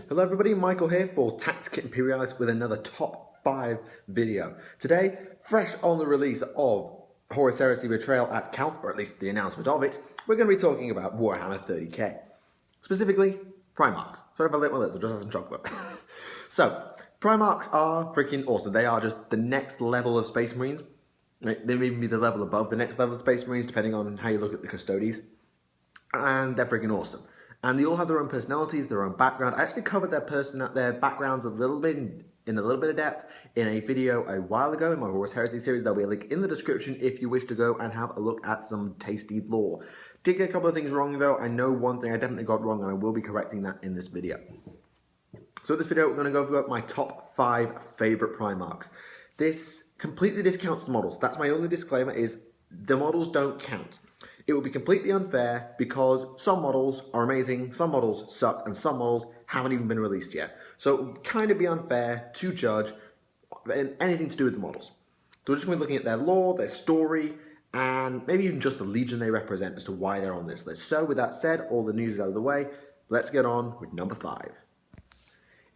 Hello everybody, Michael here for Tactica Imperialis with another top 5 video. Today, fresh on the release of Horus Heresy Betrayal at Calth, or at least the announcement of it, we're going to be talking about Warhammer 30k. Specifically, Primarchs. Sorry if I lit my lips, I just had some chocolate. So, Primarchs are freaking awesome. They are just the next level of Space Marines. They may even be the level above the next level of Space Marines, depending on how you look at the Custodes. And they're freaking awesome. And they all have their own personalities, their own background. I actually covered their backgrounds a little bit in a little bit of depth in a video a while ago in my Horus Heresy series. There'll be a link in the description if you wish to go and have a look at some tasty lore. Did get a couple of things wrong though. I know one thing I definitely got wrong and I will be correcting that in this video. So in this video we're going to go over my top 5 favourite Primarchs. This completely discounts the models. That's my only disclaimer, is the models don't count. It would be completely unfair because some models are amazing, some models suck, and some models haven't even been released yet. So it would kind of be unfair to judge anything to do with the models. So we're just going to be looking at their lore, their story, and maybe even just the legion they represent as to why they're on this list. So with that said, all the news is out of the way, let's get on with number 5.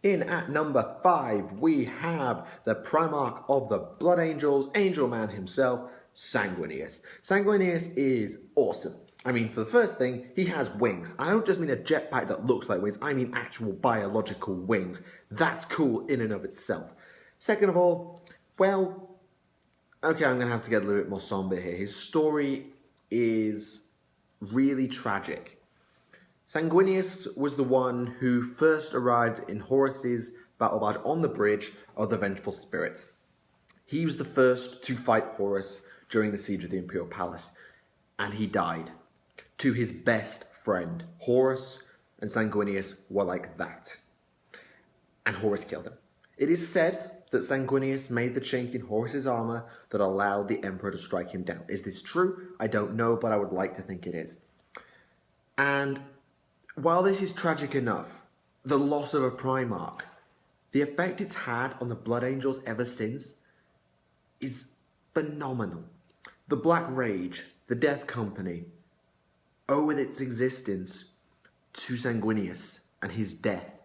In at number 5, we have the Primarch of the Blood Angels, Angel Man himself, Sanguinis. Sanguinis is awesome. I mean, for the first thing, he has wings. I don't just mean a jetpack that looks like wings, I mean actual biological wings. That's cool in and of itself. Second of all, well, okay, I'm going to have to get a little bit more somber here. His story is really tragic. Sanguinius was the one who first arrived in Horus's battle barge on the bridge of the Vengeful Spirit. He was the first to fight Horus during the siege of the Imperial Palace, and he died to his best friend. Horus and Sanguinius were like that, and Horus killed him. It is said that Sanguinius made the chink in Horus's armor that allowed the Emperor to strike him down. Is this true? I don't know, but I would like to think it is. And while this is tragic enough, the loss of a Primarch, the effect it's had on the Blood Angels ever since is phenomenal. The Black Rage, the Death Company, owe its existence to Sanguinius and his death.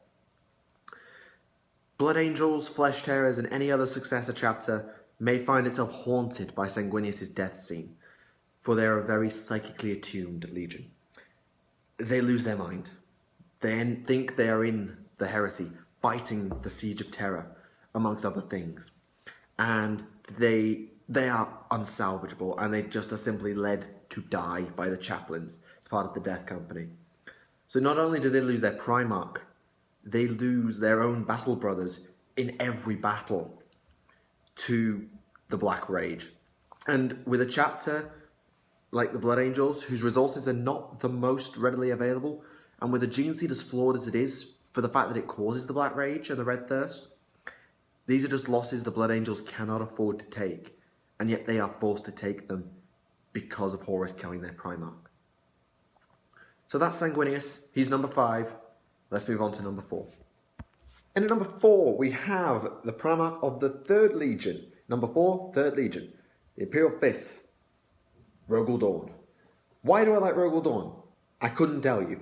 Blood Angels, Flesh Tearers, and any other successor chapter may find itself haunted by Sanguinius' death scene, for they are a very psychically attuned legion. They lose their mind. They think they are in the heresy, fighting the Siege of Terror, amongst other things. And they are unsalvageable, and they just are simply led to die by the chaplains as part of the Death Company. So not only do they lose their Primarch, they lose their own battle brothers in every battle to the Black Rage. And with a chapter like the Blood Angels, whose resources are not the most readily available, and with a gene seed as flawed as it is for the fact that it causes the Black Rage and the Red Thirst, these are just losses the Blood Angels cannot afford to take, and yet they are forced to take them because of Horus killing their Primarch. So that's Sanguinius. He's number 5. Let's move on to number 4. And at number 4, we have the Primarch of the 3rd Legion. Number 4, 3rd Legion. The Imperial Fists. Rogel Dawn. Why do I like Rogel Dawn? I couldn't tell you.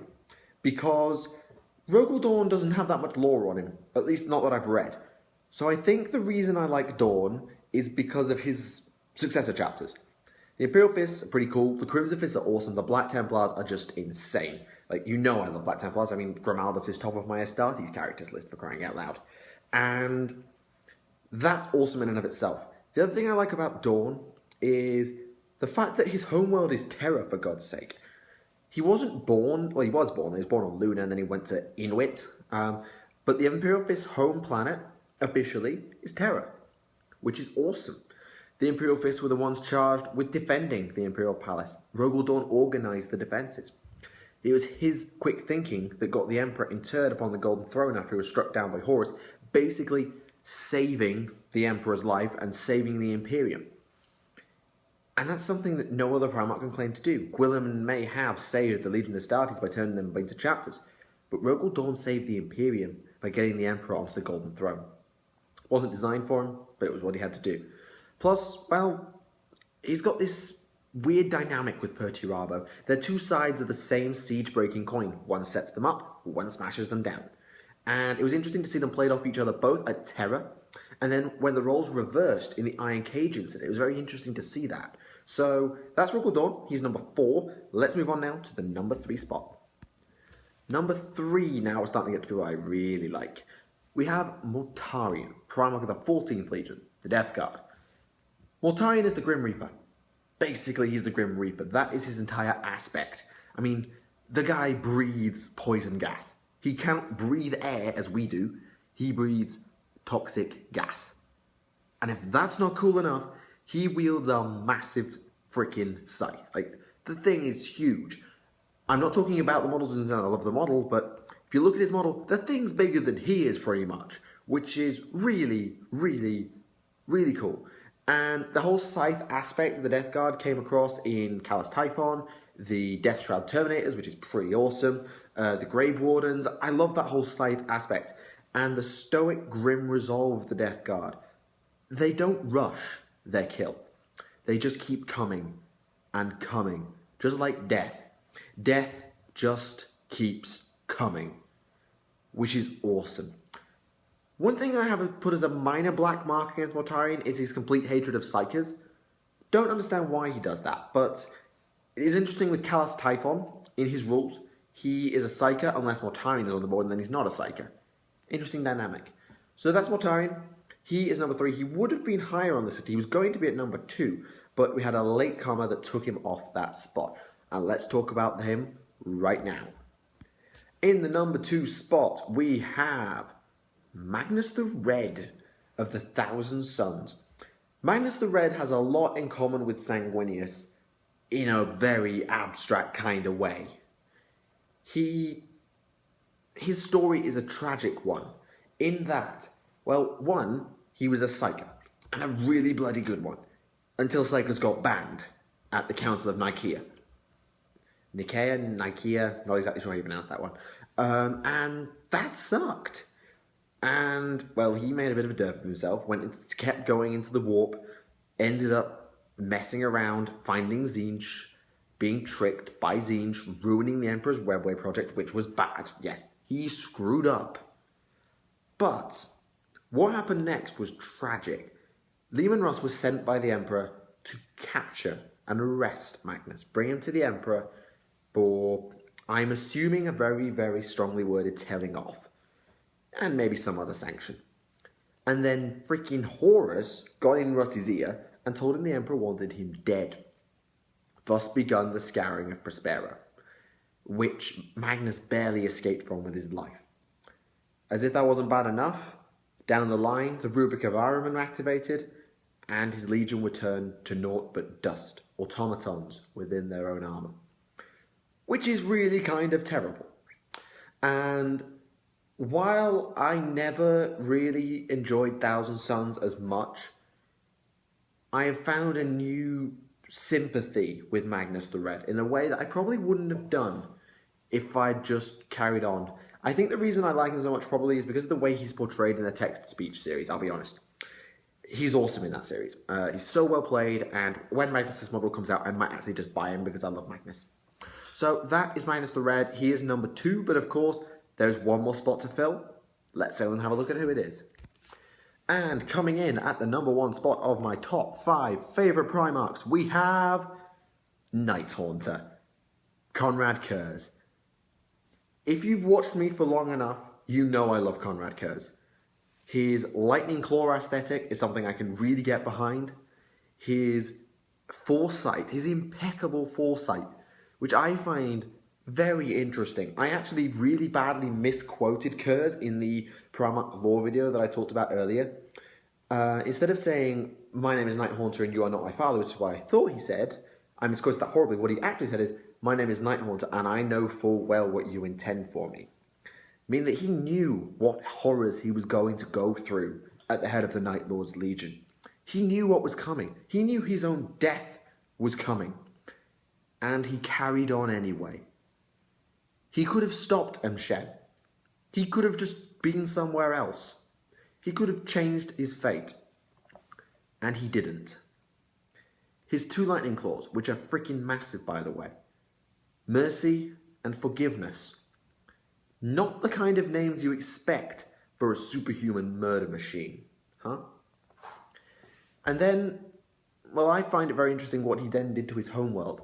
Because Rogel Dawn doesn't have that much lore on him, at least not that I've read. So I think the reason I like Dawn is because of his successor chapters. The Imperial Fists are pretty cool, the Crimson Fists are awesome, the Black Templars are just insane. Like, you know I love Black Templars. I mean, Grimaldus is top of my Astartes characters list, for crying out loud. And that's awesome in and of itself. The other thing I like about Dawn is the fact that his homeworld is Terra, for God's sake. He wasn't born, well, he was born on Luna, and then he went to Inuit. But the Imperial Fist's home planet, officially, is Terra, which is awesome. The Imperial Fists were the ones charged with defending the Imperial Palace. Rogel Dawn organised the defences. It was his quick thinking that got the Emperor interred upon the Golden Throne after he was struck down by Horus, basically saving the Emperor's life and saving the Imperium. And that's something that no other Primarch can claim to do. Gwilym may have saved the Legion of Astartes by turning them into chapters, but Rogel Dawn saved the Imperium by getting the Emperor onto the Golden Throne. It wasn't designed for him, but it was what he had to do. Plus, well, he's got this weird dynamic with Perturabo. They're two sides of the same siege-breaking coin. One sets them up, one smashes them down. And it was interesting to see them played off each other both at Terra, and then when the roles reversed in the Iron Cage incident, it was very interesting to see that. So that's Rookal Dawn, he's number 4. Let's move on now to the number 3 spot. Number 3 now we're starting to get to people I really like. We have Mortarion, Primarch of the 14th Legion, the Death Guard. Mortarion is the Grim Reaper. Basically, he's the Grim Reaper. That is his entire aspect. I mean, the guy breathes poison gas. He can't breathe air as we do. He breathes toxic gas. And if that's not cool enough, he wields a massive freaking scythe. Like, the thing is huge. I'm not talking about the models in general. I love the model, but if you look at his model, the thing's bigger than he is pretty much, which is really, really, really cool. And the whole scythe aspect of the Death Guard came across in Callous Typhon, the Death Shroud Terminators, which is pretty awesome, the Grave Wardens. I love that whole scythe aspect. And the stoic, grim resolve of the Death Guard. They don't rush their kill. They just keep coming and coming, just like death. Death just keeps coming, which is awesome. One thing I have put as a minor black mark against Mortarion is his complete hatred of Psychers. Don't understand why he does that, but it is interesting with Callous Typhon. In his rules, he is a Psyker unless Mortarion is on the board, and then he's not a Psyker. Interesting dynamic. So that's Mortarion. He is number 3. He would have been higher on the city. He was going to be at number 2, but we had a late comer that took him off that spot. And let's talk about him right now. In the number 2 spot, we have Magnus the Red of the Thousand Suns. Magnus the Red has a lot in common with Sanguinis in a very abstract kind of way. His story is a tragic one, in that, well, one, he was a Psyker, and a really bloody good one, until Psykers got banned at the Council of Nicaea, not exactly sure how you pronounce that one, and that sucked. And, well, he made a bit of a derp of himself, kept going into the warp, ended up messing around, finding Tzeentch, being tricked by Tzeentch, ruining the Emperor's Webway project, which was bad. Yes, he screwed up. But what happened next was tragic. Leman Russ was sent by the Emperor to capture and arrest Magnus, bring him to the Emperor for, I'm assuming, a very, very strongly worded telling off. And maybe some other sanction. And then freaking Horus got in Russ's ear and told him the Emperor wanted him dead. Thus begun the scouring of Prospero, which Magnus barely escaped from with his life. As if that wasn't bad enough, down the line, the rubric of Ahriman were activated, and his legion were turned to naught but dust, automatons within their own armour. Which is really kind of terrible. And while I never really enjoyed Thousand Suns as much, I have found a new sympathy with Magnus the Red in a way that I probably wouldn't have done if I'd just carried on. I think the reason I like him so much probably is because of the way he's portrayed in the text-to-speech series, I'll be honest. He's awesome in that series. He's so well played, and when Magnus' model comes out, I might actually just buy him because I love Magnus. So that is Magnus the Red. He is number 2, but of course, there's one more spot to fill. Let's go and have a look at who it is. And coming in at the number 1 spot of my top 5 favourite Primarchs, we have Night Haunter, Konrad Curze. If you've watched me for long enough, you know I love Konrad Curze. His lightning claw aesthetic is something I can really get behind. His foresight, his impeccable foresight, which I find very interesting. I actually really badly misquoted Curze in the Primarch lore video that I talked about earlier. Instead of saying, "My name is Night Haunter and you are not my father," which is what I thought he said, I misquoted that horribly. What he actually said is, "My name is Night Haunter and I know full well what you intend for me." Meaning that he knew what horrors he was going to go through at the head of the Night Lord's Legion. He knew what was coming. He knew his own death was coming. And he carried on anyway. He could have stopped M'Shen. He could have just been somewhere else. He could have changed his fate. And he didn't. His 2 lightning claws, which are freaking massive by the way. Mercy and forgiveness. Not the kind of names you expect for a superhuman murder machine, huh? And then, well, I find it very interesting what he then did to his homeworld,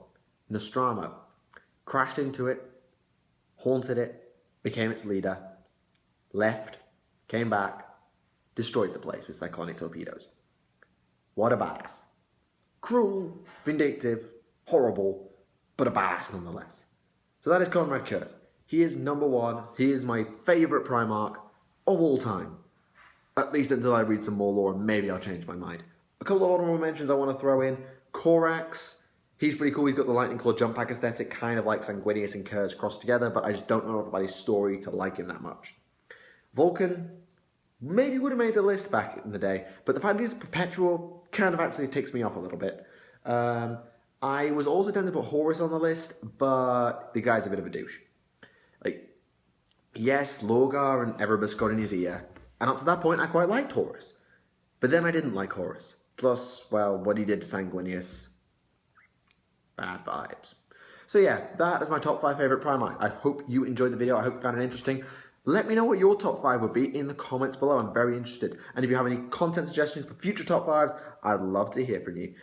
Nostromo. Crashed into it, haunted it, became its leader, left, came back, destroyed the place with cyclonic torpedoes. What a badass. Cruel, vindictive, horrible, but a badass nonetheless. So that is Conrad Kurz. He is number one. He is my favourite Primarch of all time. At least until I read some more lore and maybe I'll change my mind. A couple of honourable mentions I want to throw in. Corax. He's pretty cool. He's got the lightning claw jump pack aesthetic, kind of like Sanguinis and Kurz crossed together, but I just don't know about his story to like him that much. Vulcan maybe would have made the list back in the day, but the fact he's perpetual kind of actually ticks me off a little bit. I was also tempted to put Horus on the list, but the guy's a bit of a douche. Like, yes, Lorgar and Erebus got in his ear, and up to that point I quite liked Horus. But then I didn't like Horus. Plus, well, what he did to Sanguinius, bad vibes. So yeah, that is my top 5 favourite Primarchs. I hope you enjoyed the video. I hope you found it interesting. Let me know what your top 5 would be in the comments below. I'm very interested. And if you have any content suggestions for future top 5s, I'd love to hear from you.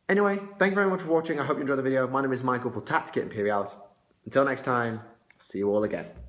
Anyway, thank you very much for watching. I hope you enjoyed the video. My name is Michael for Tactica Imperialis. Until next time, see you all again.